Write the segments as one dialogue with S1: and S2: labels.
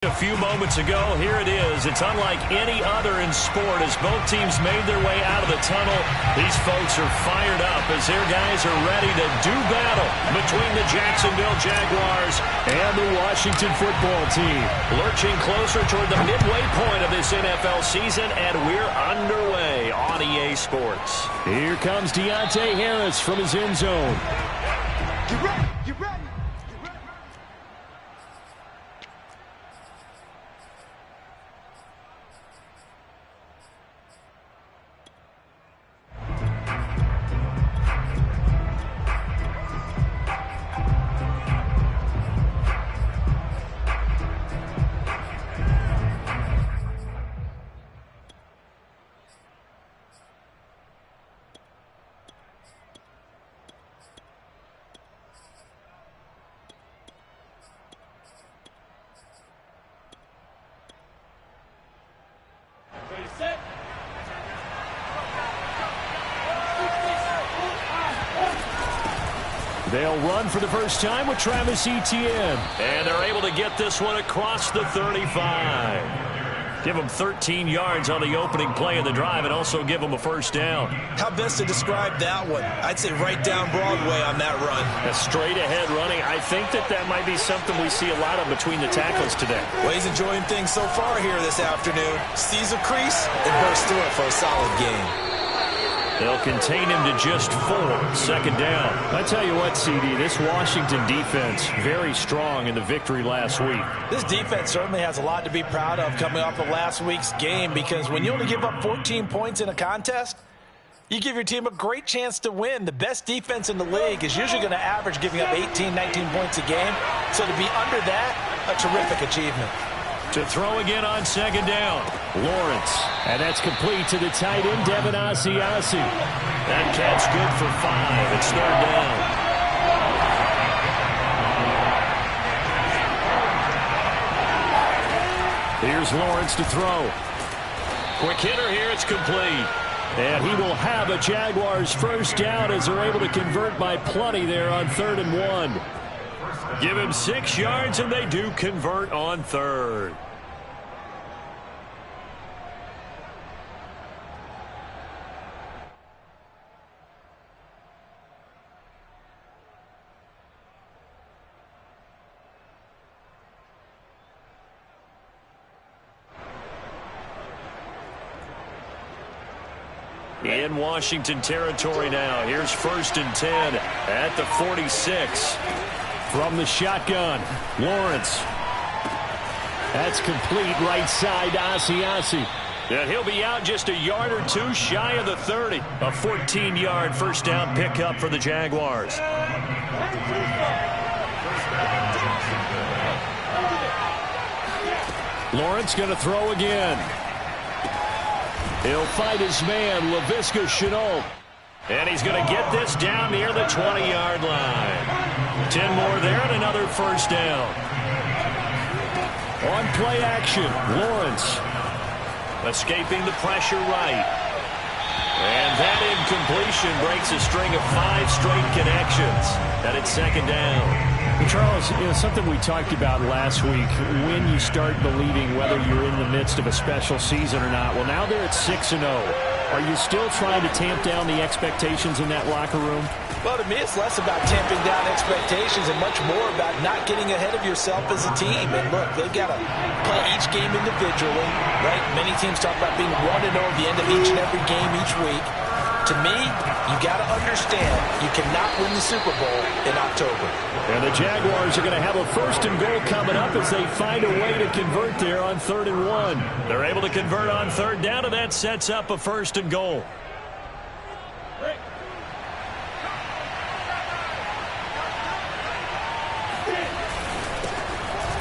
S1: A few moments ago, here it is. It's unlike any other in sport as both teams made their way out of the tunnel. These folks are fired up as their guys are ready to do battle between the Jacksonville Jaguars and the Washington football team. Lurching closer toward the midway point of this NFL season, and we're underway on EA Sports.
S2: Here comes Deontay Harris from his end zone.
S3: You ready? You ready?
S2: They'll run for the first time with Travis Etienne.
S1: And they're able to get this one across the 35. Give them 13 yards on the opening play of the drive and also give them a first down.
S4: How best to describe that one? I'd say right down Broadway on that run.
S1: A straight ahead running. I think that might be something we see a lot of between the tackles today.
S4: Well, he's enjoying things so far here this afternoon. Sees a crease and bursts through it for a solid game.
S1: They'll contain him to just 4. Second down.
S2: I tell you what, CD, this Washington defense, very strong in the victory last week.
S4: This defense certainly has a lot to be proud of coming off of last week's game, because when you only give up 14 points in a contest, you give your team a great chance to win. The best defense in the league is usually going to average giving up 18, 19 points a game. So to be under that, a terrific achievement.
S1: To throw again on second down.
S2: Lawrence. And that's complete to the tight end, Devin Asiasi.
S1: That catch good for 5. It's third down.
S2: Here's Lawrence to throw.
S1: Quick hitter here. It's complete.
S2: And he will have a Jaguars first down as they're able to convert by plenty there on 3rd and 1.
S1: Give him 6 yards, and they do convert on 3rd. In Washington territory now. Here's 1st and 10 at the 46.
S2: From the shotgun, Lawrence. That's complete right side to Asiasi.
S1: And he'll be out just a yard or 2 shy of the 30. A 14-yard first down pickup for the Jaguars.
S2: Lawrence going to throw again. He'll fight his man, Laviska Shenault.
S1: And he's going to get this down near the 20-yard line. 10 more there and another first down.
S2: On play action, Lawrence.
S1: Escaping the pressure right. And that incompletion breaks a string of 5 straight connections. And it's second down.
S2: Charles, something we talked about last week, when you start believing whether you're in the midst of a special season or not. Well, now they're at 6-0. Are you still trying to tamp down the expectations in that locker room?
S4: Well, to me, it's less about tamping down expectations and much more about not getting ahead of yourself as a team. And look, they've got to play each game individually, right? Many teams talk about being 1-0 at the end of each and every game each week. To me, you got to understand you cannot win the Super Bowl in October.
S2: And the Jaguars are going to have a 1st and goal coming up as they find a way to convert there on 3rd and 1.
S1: They're able to convert on 3rd down, and that sets up a 1st and goal.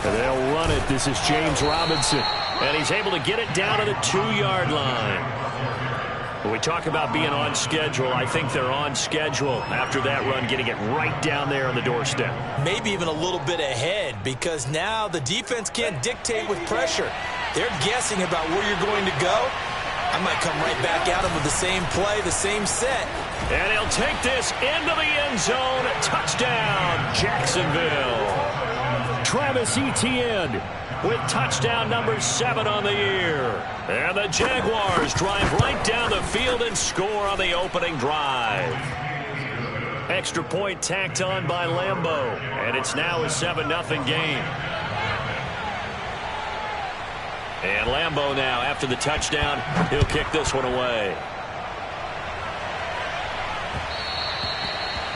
S2: And they'll run it. This is James Robinson.
S1: And he's able to get it down to the 2-yard line. When we talk about being on schedule, I think they're on schedule after that run, getting it right down there on the doorstep.
S4: Maybe even a little bit ahead, because now the defense can't dictate with pressure. They're guessing about where you're going to go. I might come right back at him with the same play, the same set.
S1: And he'll take this into the end zone. Touchdown, Jacksonville.
S2: Travis Etienne
S1: with touchdown number 7 on the year. And the Jaguars drive right down the field and score on the opening drive. Extra point tacked on by Lambeau, and it's now a 7-0 game. And Lambeau now, after the touchdown, he'll kick this one away.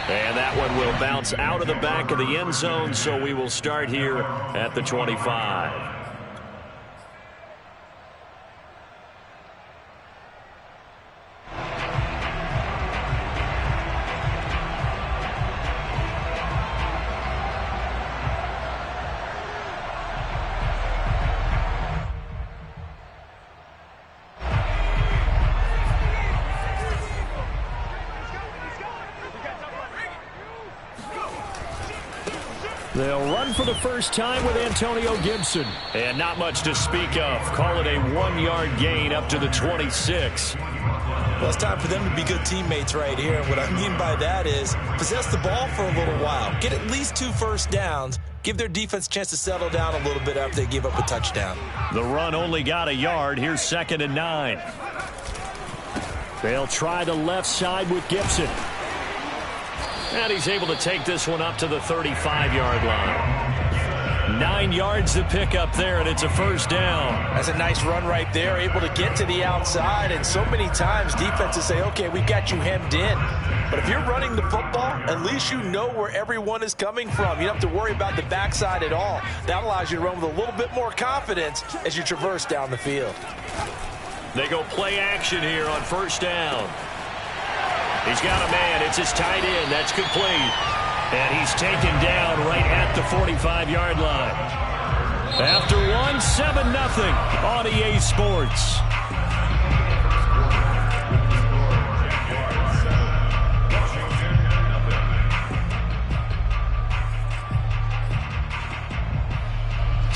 S1: And that one will bounce out of the back of the end zone, so we will start here at the 25. They'll run for the first time with Antonio Gibson. And not much to speak of. Call it a 1-yard gain up to the 26.
S4: Well, it's time for them to be good teammates right here. And what I mean by that is possess the ball for a little while. Get at least 2 first downs. Give their defense a chance to settle down a little bit after they give up a touchdown.
S1: The run only got a yard. Here's 2nd and 9.
S2: They'll try the left side with Gibson.
S1: And he's able to take this one up to the 35-yard line. 9 yards to pick up there, and it's a first down.
S4: That's a nice run right there, able to get to the outside. And so many times defenses say, okay, we've got you hemmed in. But if you're running the football, at least you know where everyone is coming from. You don't have to worry about the backside at all. That allows you to run with a little bit more confidence as you traverse down the field.
S1: They go play action here on first down. He's got a man. It's his tight end. That's complete. And he's taken down right at the 45-yard line. After one, 7-0 on EA Sports.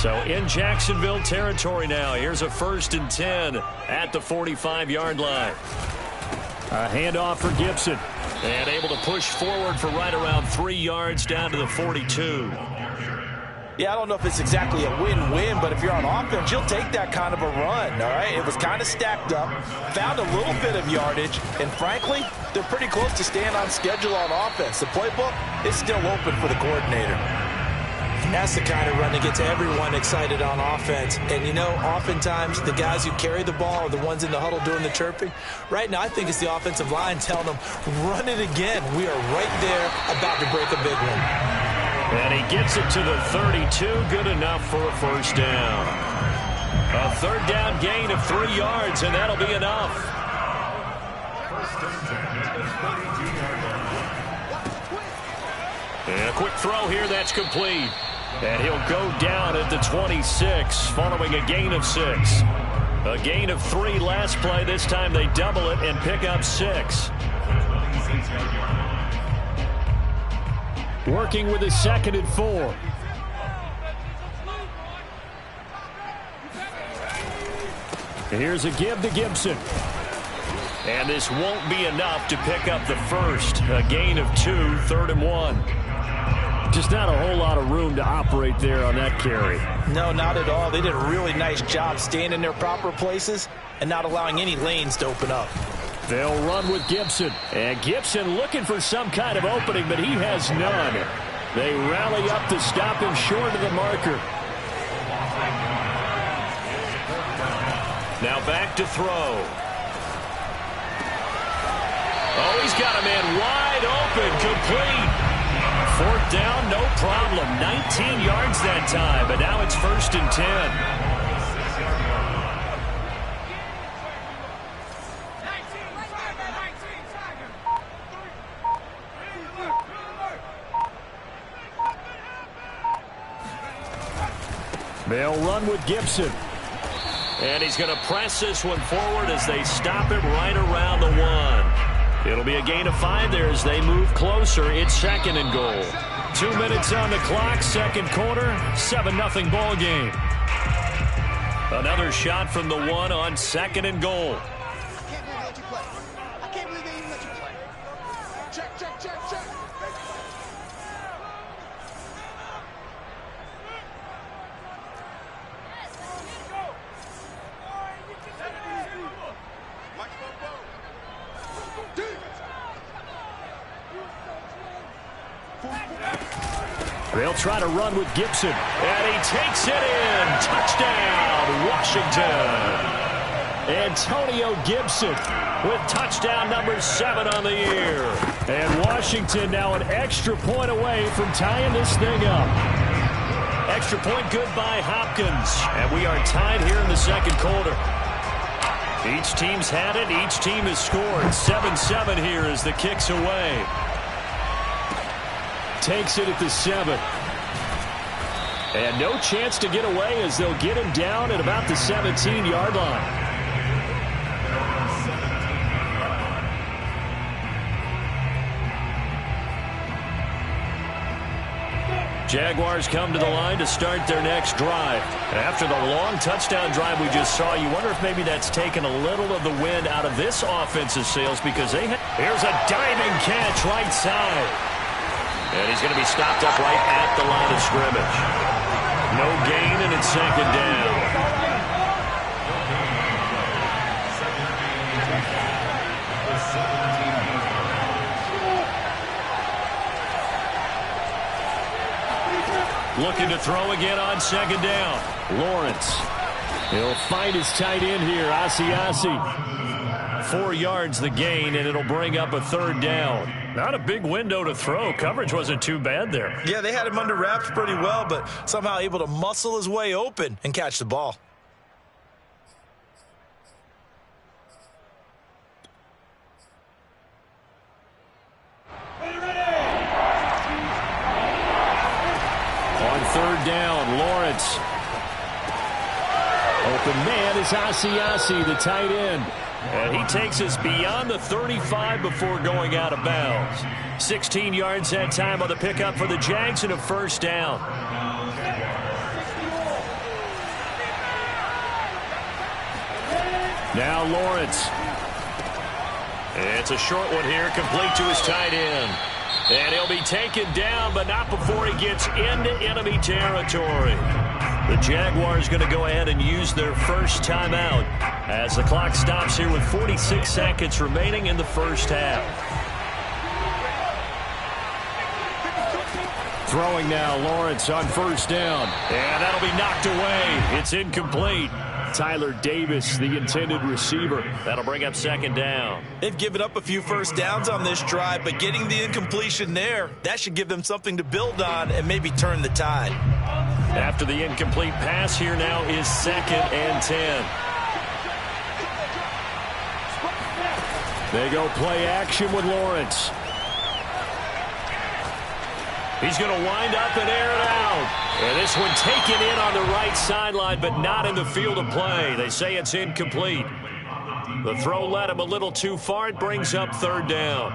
S1: So in Jacksonville territory now. Here's a 1st and 10 at the 45-yard line.
S2: A handoff for Gibson.
S1: And able to push forward for right around 3 yards down to the 42.
S4: Yeah, I don't know if it's exactly a win-win, but if you're on offense, you'll take that kind of a run, all right? It was kind of stacked up, found a little bit of yardage, and frankly, they're pretty close to staying on schedule on offense. The playbook is still open for the coordinator. That's the kind of run that gets everyone excited on offense. And, you know, oftentimes the guys who carry the ball are the ones in the huddle doing the chirping. Right now, I think it's the offensive line telling them, run it again. We are right there about to break a big one.
S1: And he gets it to the 32. Good enough for a first down. A 3rd down gain of 3 yards, and that'll be enough. And a quick throw here. That's complete. And he'll go down at the 26 following a gain of 6. A gain of 3 last play. This time they double it and pick up 6.
S2: Working with a 2nd and 4. Here's a give to Gibson.
S1: And this won't be enough to pick up the first. A gain of 2, 3rd and 1.
S2: Just not a whole lot of room to operate there on that carry.
S4: No, not at all. They did a really nice job staying in their proper places and not allowing any lanes to open up.
S2: They'll run with Gibson. And Gibson looking for some kind of opening, but he has none. They rally up to stop him short of the marker.
S1: Now back to throw. Oh, he's got a man wide open, complete. 4th down, no problem. 19 yards that time, but now it's 1st and 10.
S2: They'll run with Gibson.
S1: And he's going to press this one forward as they stop him right around the 1. It'll be a gain of 5 there as they move closer. It's 2nd and goal. 2 minutes on the clock, 2nd quarter, 7-0 ball game. Another shot from the 1 on 2nd and goal.
S3: I can't believe they even let you play. Check, check, check, check.
S2: They'll try to run with Gibson.
S1: And he takes it in. Touchdown, Washington.
S2: Antonio Gibson with touchdown number 7 on the year. And Washington now an extra point away from tying this thing up.
S1: Extra point good by Hopkins. And we are tied here in the second quarter. Each team's had it. Each team has scored. 7-7 here as the kick's away.
S2: Takes it at the 7. And no chance to get away as they'll get him down at about the 17-yard line.
S1: Jaguars come to the line to start their next drive. After the long touchdown drive we just saw, you wonder if maybe that's taken a little of the wind out of this offense's sails because they have...
S2: Here's a diving catch right side.
S1: And he's going to be stopped up right at the line of scrimmage. No gain, and it's second down. Looking to throw again on second down.
S2: Lawrence. He'll find his tight end here, Asiasi.
S1: 4 yards the gain, and it'll bring up a third down. Not a big window to throw. Coverage wasn't too bad there.
S4: Yeah, they had him under wraps pretty well, but somehow able to muscle his way open and catch the ball.
S2: On third down, Lawrence. Open man is Asiasi, the tight end.
S1: And he takes us beyond the 35 before going out of bounds. 16 yards that time on the pickup for the Jags and a first down.
S2: Now Lawrence.
S1: It's a short one here, complete to his tight end. And he'll be taken down, but not before he gets into enemy territory. The Jaguars going to go ahead and use their first timeout as the clock stops here with 46 seconds remaining in the first half.
S2: Throwing now, Lawrence on first down.
S1: And that'll be knocked away. It's incomplete.
S2: Tyler Davis, the intended receiver.
S1: That'll bring up second down.
S4: They've given up a few first downs on this drive, but getting the incompletion there, that should give them something to build on and maybe turn the tide.
S1: After the incomplete pass, here now is 2nd and 10.
S2: They go play action with Lawrence.
S1: He's going to wind up and air it out. And this one taken in on the right sideline, but not in the field of play. They say it's incomplete. The throw led him a little too far. It brings up third down.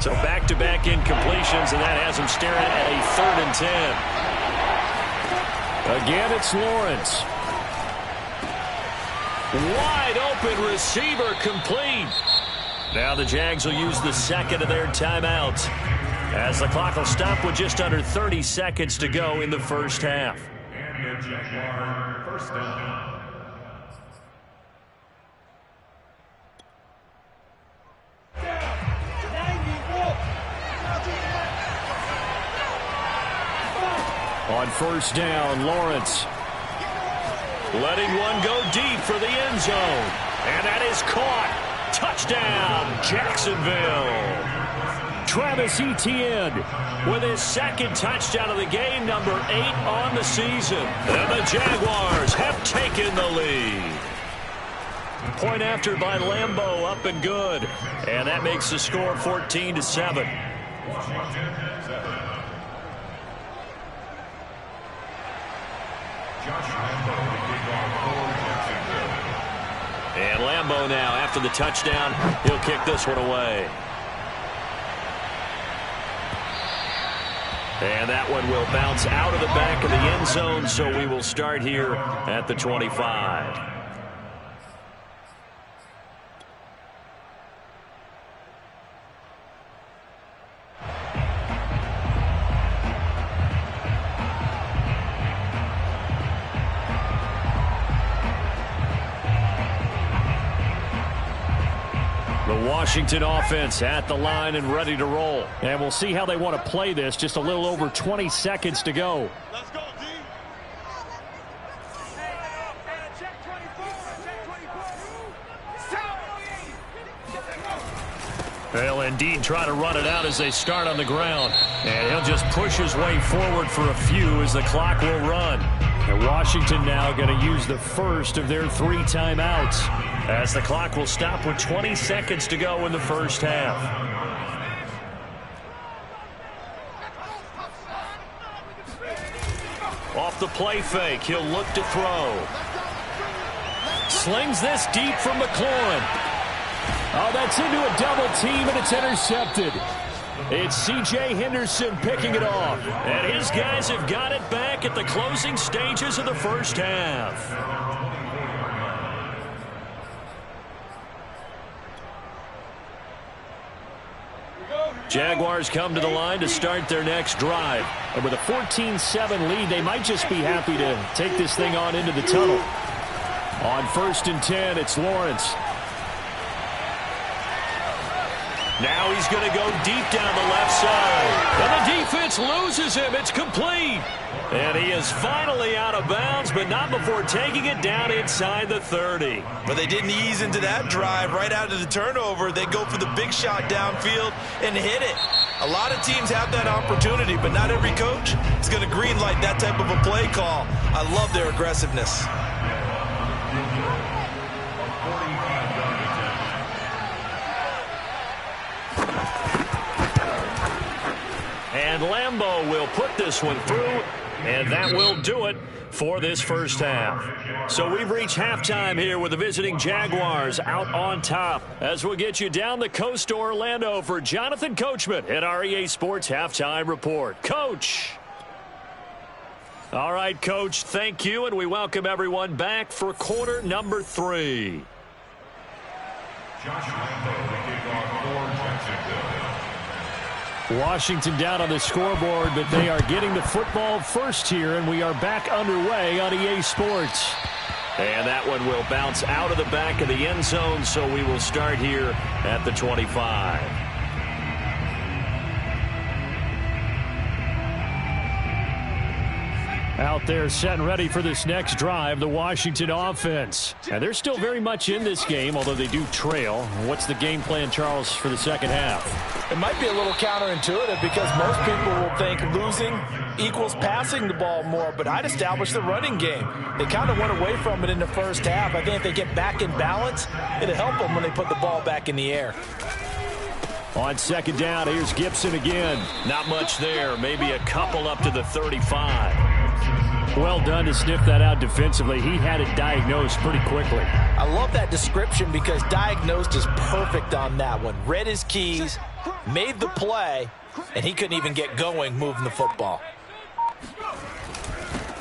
S1: So back-to-back incompletions, and that has him staring at a 3rd and 10.
S2: Again, it's Lawrence.
S1: Wide open receiver, complete. Now the Jags will use the second of their timeouts as the clock will stop with just under 30 seconds to go in the first half. And the Jaguar first down.
S2: On first down, Lawrence.
S1: Letting one go deep for the end zone. And that is caught. Touchdown, Jacksonville.
S2: Travis Etienne
S1: with his 2nd touchdown of the game, number 8 on the season. And the Jaguars have taken the lead. Point after by Lambeau, up and good. And that makes the score 14-7. And Lambeau now, after the touchdown, he'll kick this one away. And that one will bounce out of the back of the end zone, so we will start here at the 25. The Washington offense at the line and ready to roll.
S2: And we'll see how they want to play this. Just a little over 20 seconds to go.
S3: Let's go, D.
S1: They'll indeed try to run it out as they start on the ground. And he'll just push his way forward for a few as the clock will run.
S2: And Washington now going to use the first of their 3 timeouts.
S1: As the clock will stop with 20 seconds to go in the first half. Off the play fake, he'll look to throw. Slings this deep from McLaurin.
S2: Oh, that's into a double team, and it's intercepted. It's C.J. Henderson picking it off.
S1: And his guys have got it back at the closing stages of the first half. Jaguars come to the line to start their next drive.
S2: And with a 14-7 lead, they might just be happy to take this thing on into the tunnel. On 1st and 10, it's Lawrence.
S1: Now he's going to go deep down the left side. And the defense loses him. It's complete. And he is finally out of bounds, but not before taking it down inside the 30.
S4: But they didn't ease into that drive right out of the turnover. They go for the big shot downfield and hit it. A lot of teams have that opportunity, but not every coach is going to green light that type of a play call. I love their aggressiveness.
S1: And Lambeau will put this one through, and that will do it for this first half. So we've reached halftime here with the visiting Jaguars out on top. As we'll get you down the coast to Orlando for Jonathan Coachman at our EA Sports Halftime Report. Coach. All right, Coach, thank you, and we welcome everyone back for quarter number 3.
S5: Josh Lambeau, the kickoff for Jacksonville.
S2: Washington down on the scoreboard, but they are getting the football first here, and we are back underway on EA Sports.
S1: And that one will bounce out of the back of the end zone, so we will start here at the 25.
S2: Out there set and ready for this next drive, the Washington offense. And they're still very much in this game, although they do trail. What's the game plan, Charles, for the second half?
S4: It might be a little counterintuitive because most people will think losing equals passing the ball more, but I'd establish the running game. They kind of went away from it in the first half. I think if they get back in balance, it'll help them when they put the ball back in the air.
S2: On second down, here's Gibson again.
S1: Not much there, maybe a couple up to the 35.
S2: Well done to sniff that out defensively. He had it diagnosed pretty quickly.
S4: I love that description because diagnosed is perfect on that one. Read his keys, made the play, and he couldn't even get going moving the football.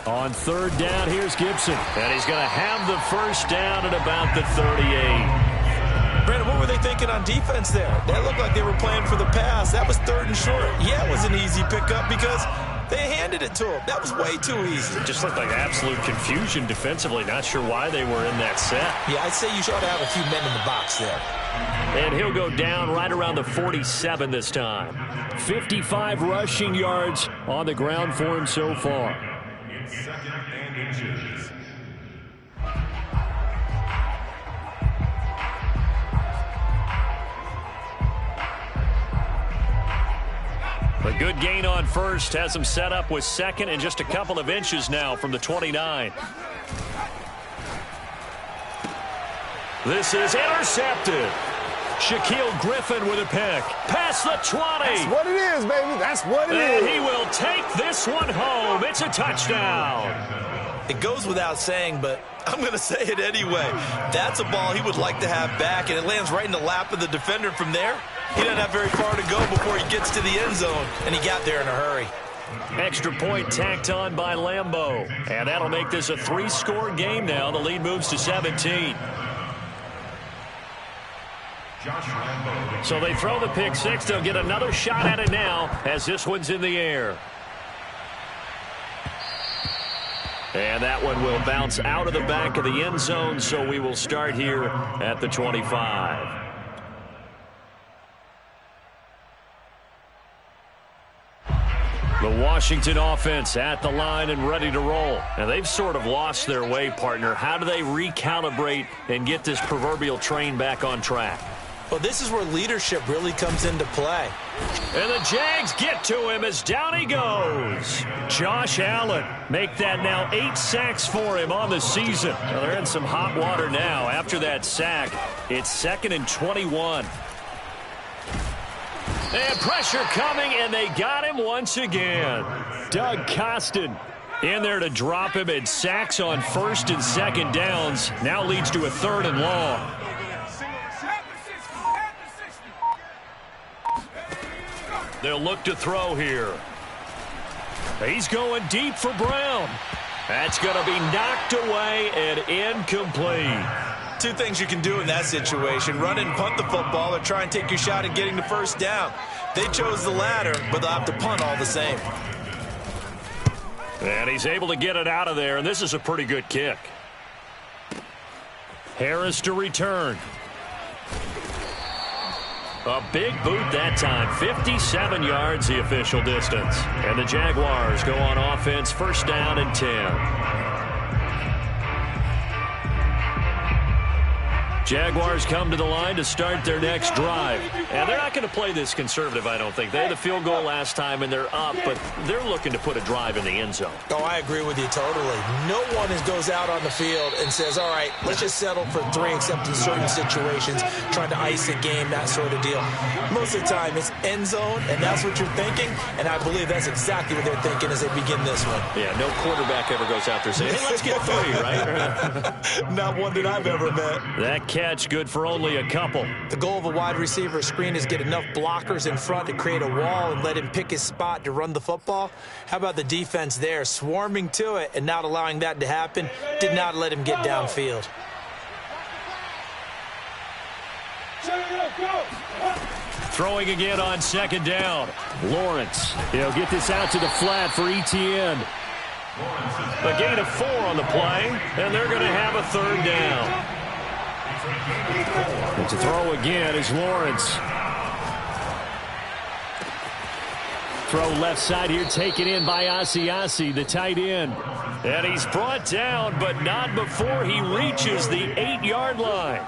S2: On third down, here's Gibson.
S1: And he's going to have the first down at about the 38.
S4: Brandon, what were they thinking on defense there? That looked like they were playing for the pass. That was 3rd and short. Yeah, it was an easy pickup because they handed it to him. That was way too easy.
S1: It just looked like absolute confusion defensively. Not sure why they were in that set.
S4: Yeah, I'd say you should have a few men in the box there.
S1: And he'll go down right around the 47 this time.
S2: 55 rushing yards on the ground for him so far.
S5: In 2nd and inches.
S1: A good gain on first has him set up with 2nd and just a couple of inches now from the 29. This is intercepted. Shaquille Griffin with a pick. Past the 20.
S3: That's what it is, baby. That's what it
S1: And
S3: is.
S1: he will take this one home. It's a touchdown.
S4: It goes without saying, but I'm going to say it anyway. That's a ball he would like to have back, and it lands right in the lap of the defender from there. He doesn't have very far to go before he gets to the end zone, and he got there in a hurry.
S1: Extra point tacked on by Lambeau. And that'll make this a 3-score game now. The lead moves to 17. So they throw the pick six. They'll get another shot at it now as this one's in the air. And that one will bounce out of the back of the end zone, so we will start here at the 25. The Washington offense at the line and ready to roll. And they've sort of lost their way, partner. How do they recalibrate and get this proverbial train back on track?
S4: Well, this is where leadership really comes into play.
S1: And the Jags get to him as down he goes. Josh Allen, make that now 8 sacks for him on the season. Well, they're in some hot water now. After that sack, it's 2nd and 21. And pressure coming, and they got him once again. Doug Costin in there to drop him, and sacks on 1st and 2nd downs. Now leads to a 3rd and long. They'll look to throw here. He's going deep for Brown. That's going to be knocked away and incomplete.
S4: 2 things you can do in that situation: run and punt the football, or try and take your shot at getting the 1st down. They chose the latter, but they'll have to punt all the same.
S1: And he's able to get it out of there, and this is a pretty good kick. Harris to return. A big boot that time. 57 yards the official distance. And the Jaguars go on offense, 1st down and 10. Jaguars come to the line to start their next drive. And they're not going to play this conservative, I don't think. They had the field goal last time, and they're up, but they're looking to put a drive in the end zone.
S4: Oh, I agree with you totally. No one goes out on the field and says, all right, let's just settle for 3, except in certain situations, trying to ice a game, that sort of deal. Most of the time, it's end zone, and that's what you're thinking, and I believe that's exactly what they're thinking as they begin this one.
S1: Yeah, no quarterback ever goes out there saying, hey, let's get 3, right?
S4: Not one that I've ever met.
S1: That catch good for only a couple.
S4: The goal of a wide receiver screen is get enough blockers in front to create a wall and let him pick his spot to run the football. How about the defense there, swarming to it and not allowing that to happen? Did not let him get downfield.
S1: Throwing again on 2nd down. Lawrence, he'll get this out to the flat for Etienne. A gain of 4 on the play, and they're going to have a 3rd down. And to throw again is Lawrence. Throw left side here, taken in by Asiasi, the tight end. And he's brought down, but not before he reaches the 8-yard line.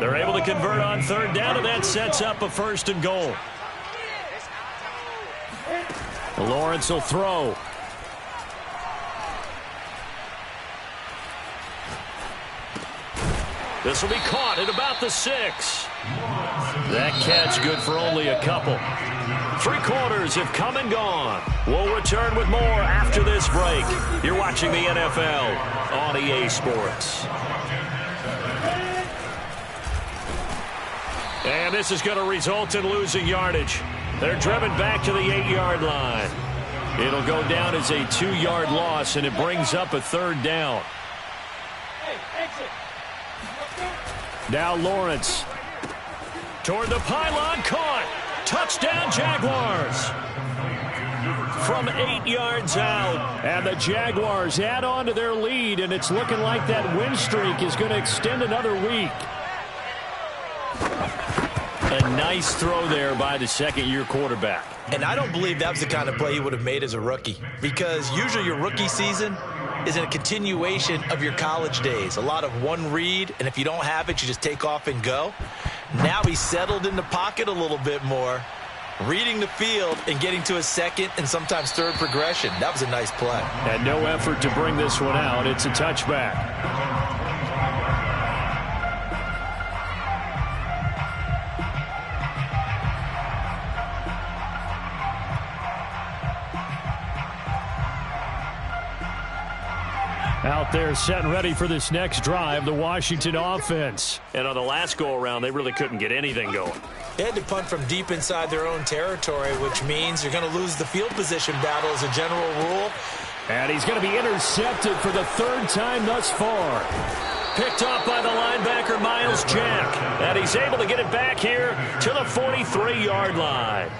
S1: They're able to convert on 3rd down, and that sets up a 1st and goal. Lawrence will throw. This will be caught at about the 6. That catch good for only a couple. 3 quarters have come and gone. We'll return with more after this break. You're watching the NFL on EA Sports. And this is going to result in losing yardage. They're driven back to the 8-yard line. It'll go down as a 2-yard loss, and it brings up a 3rd down. Now Lawrence toward the pylon, caught. Touchdown Jaguars. From 8 yards out. And the Jaguars add on to their lead, and it's looking like that win streak is going to extend another week. A nice throw there by the 2nd-year quarterback.
S4: And I don't believe that was the kind of play he would have made as a rookie, because usually your rookie season is in a continuation of your college days. A lot of one read, and if you don't have it, you just take off and go. Now he's settled in the pocket a little bit more, reading the field and getting to his 2nd and sometimes 3rd progression. That was a nice play.
S1: And no effort to bring this one out. It's a touchback. Out there set and ready for this next drive, the Washington offense. And on the last go-around, they really couldn't get anything going.
S4: They had to punt from deep inside their own territory, which means you're going to lose the field position battle as a general rule.
S1: And he's going to be intercepted for the 3rd time thus far. Picked off by the linebacker, Miles Jack. And he's able to get it back here to the 43-yard line.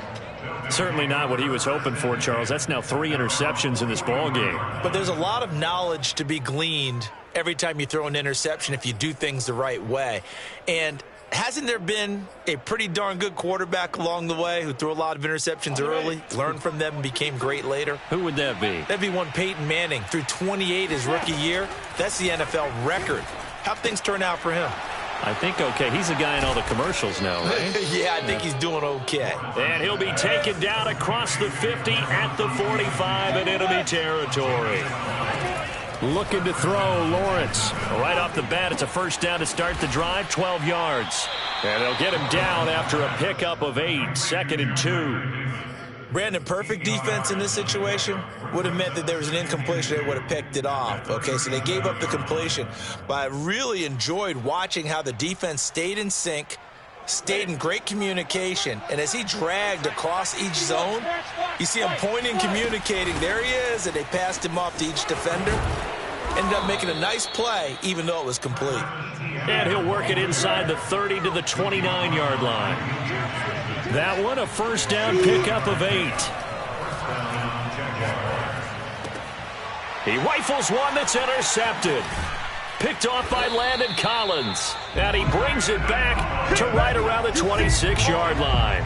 S1: Certainly not what he was hoping for, Charles. That's now 3 interceptions in this ball game.
S4: But there's a lot of knowledge to be gleaned every time you throw an interception if you do things the right way. And hasn't there been a pretty darn good quarterback along the way who threw a lot of interceptions early, learned from them, and became great later?
S2: Who would that be?
S4: That'd be one Peyton Manning. Threw 28 his rookie year. That's the NFL record. How'd things turn out for him?
S2: I think okay. He's a guy in all the commercials now, right?
S4: Yeah, I think he's doing okay.
S1: And he'll be taken down across the 50 at the 45 in enemy territory.
S2: Looking to throw, Lawrence.
S1: Right off the bat, it's a first down to start the drive, 12 yards. And they'll get him down after a pickup of 8, 2nd and 2.
S4: Brandon, perfect defense in this situation would have meant that there was an incompletion. They would have picked it off. Okay, so they gave up the completion. But I really enjoyed watching how the defense stayed in sync, stayed in great communication. And as he dragged across each zone, you see him pointing, communicating. There he is, and they passed him off to each defender. Ended up making a nice play, even though it was complete.
S1: And he'll work it inside the 30 to the 29-yard line. That one, a first down pickup of 8. He rifles one that's intercepted. Picked off by Landon Collins. And he brings it back to right around the 26-yard line.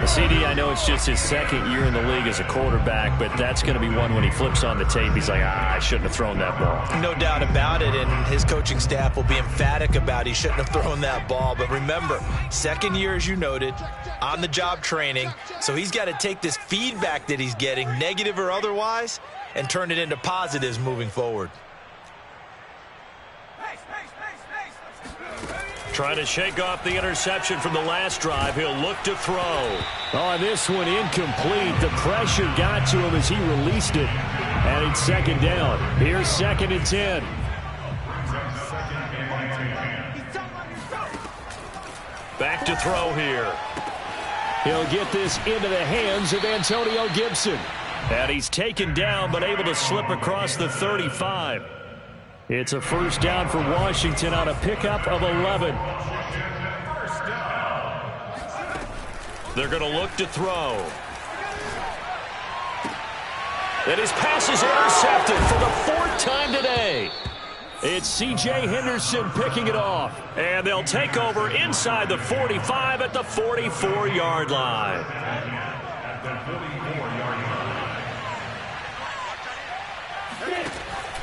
S1: CD, I know it's just his second year in the league as a quarterback, but that's going to be one when he flips on the tape. He's like, I shouldn't have thrown that ball.
S4: No doubt about it, and his coaching staff will be emphatic about he shouldn't have thrown that ball. But remember, second year, as you noted, on-the-job training, so he's got to take this feedback that he's getting, negative or otherwise, and turn it into positives moving forward.
S1: Trying to shake off the interception from the last drive. He'll look to throw.
S2: Oh, this one incomplete. The pressure got to him as he released it. And it's 2nd down. Here's 2nd and 10.
S1: Back to throw here.
S2: He'll get this into the hands of Antonio Gibson.
S1: And he's taken down but able to slip across the 35.
S2: It's a first down for Washington on a pickup of 11.
S1: They're going to look to throw. And his pass is intercepted for the 4th time today.
S2: It's C.J. Henderson picking it off.
S1: And they'll take over inside the 45 at the 44-yard line.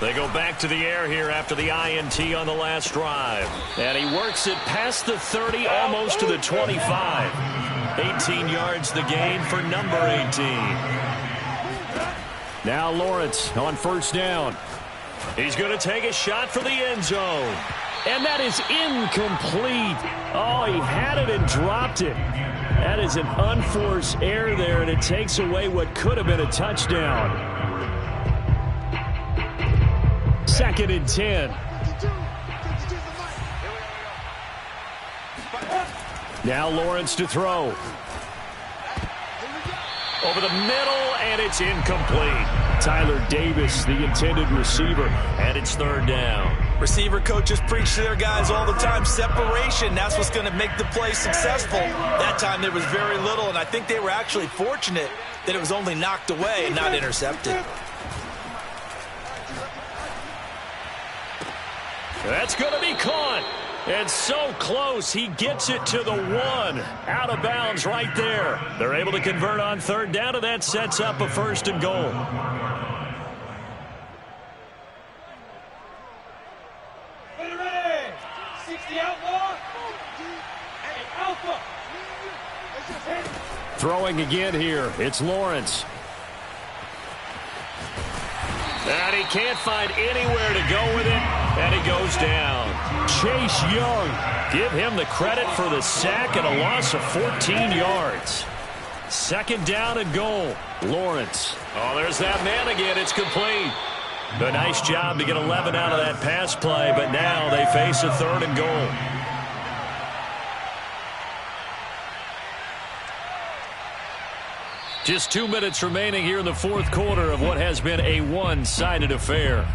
S1: They go back to the air here after the INT on the last drive. And he works it past the 30, almost to the 25. 18 yards the gain for number 18.
S2: Now Lawrence on first down.
S1: He's going to take a shot for the end zone.
S2: And that is incomplete. Oh, he had it and dropped it. That is an unforced error there, and it takes away what could have been a touchdown. 2nd and 10. Now Lawrence to throw.
S1: Over the middle, and it's incomplete.
S2: Tyler Davis, the intended receiver.
S1: And it's 3rd down.
S4: Receiver coaches preach to their guys all the time. Separation, that's what's going to make the play successful. That time there was very little, and I think they were actually fortunate that it was only knocked away and not intercepted.
S1: That's going to be caught. And so close, he gets it to the 1. Out of bounds right there. They're able to convert on 3rd down, and that sets up a 1st and goal.
S3: Ready, 60 outlaw, and alpha.
S2: Throwing again here. It's Lawrence.
S1: And he can't find anywhere to go with it, and he goes down.
S2: Chase Young.
S1: Give him the credit for the sack and a loss of 14 yards. 2nd down and goal.
S2: Lawrence.
S1: Oh, there's that man again. It's complete. A nice job to get 11 out of that pass play, but now they face a 3rd and goal. Just 2 minutes remaining here in the 4th quarter of what has been a one-sided affair.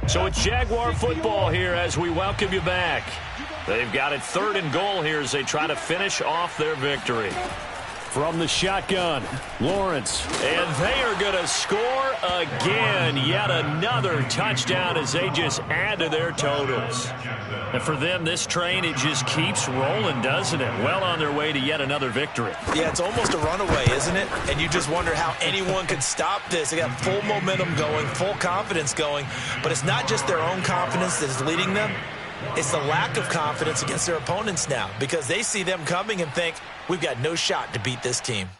S1: So it's Jaguar football here as we welcome you back. They've got it 3rd and goal here as they try to finish off their victory.
S2: From the shotgun, Lawrence.
S1: And they are going to score again. Yet another touchdown as they just add to their totals. And for them, this train, it just keeps rolling, doesn't it? Well on their way to yet another victory.
S4: Yeah, it's almost a runaway, isn't it? And you just wonder how anyone could stop this. They got full momentum going, full confidence going. But it's not just their own confidence that is leading them. It's the lack of confidence against their opponents now because they see them coming and think, we've got no shot to beat this team.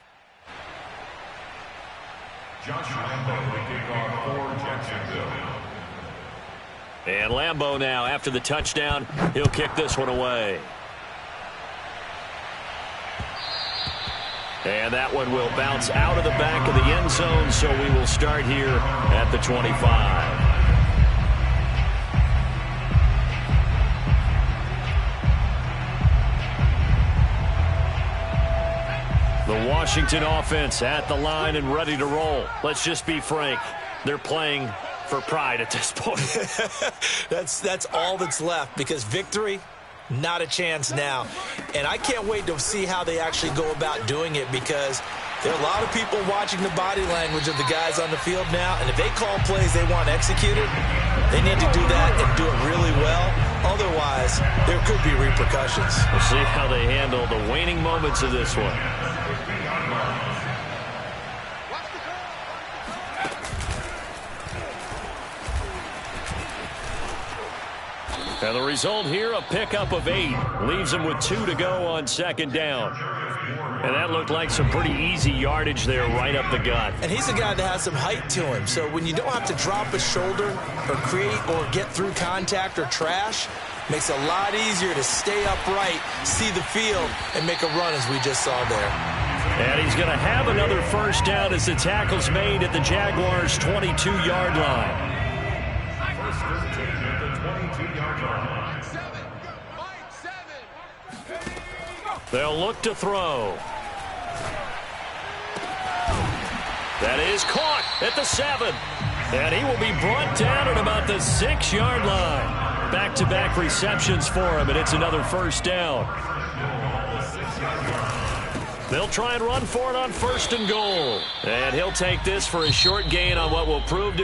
S5: Josh Lambo will kick off for Jacksonville.
S1: And Lambo now, after the touchdown, he'll kick this one away. And that one will bounce out of the back of the end zone, so we will start here at the 25. The Washington offense at the line and ready to roll. Let's just be frank. They're playing for pride at this point.
S4: That's all that's left because victory, not a chance now. And I can't wait to see how they actually go about doing it because there are a lot of people watching the body language of the guys on the field now. And if they call plays they want executed, they need to do that and do it really well. Otherwise, there could be repercussions.
S1: We'll see how they handle the waning moments of this one. And the result here, a pickup of 8. Leaves them with 2 to go on second down. And that looked like some pretty easy yardage there right up the gut.
S4: And he's a guy that has some height to him. So when you don't have to drop a shoulder or create or get through contact or trash, makes it a lot easier to stay upright, see the field, and make a run as we just saw there.
S1: And he's going to have another first down as the tackle's made at the Jaguars' 22-yard line. They'll look to throw. That is caught at the 7. And he will be brought down at about the 6-yard line. Back-to-back receptions for him, and it's another first down. They'll try and run for it on 1st and goal. And he'll take this for a short gain on what will prove to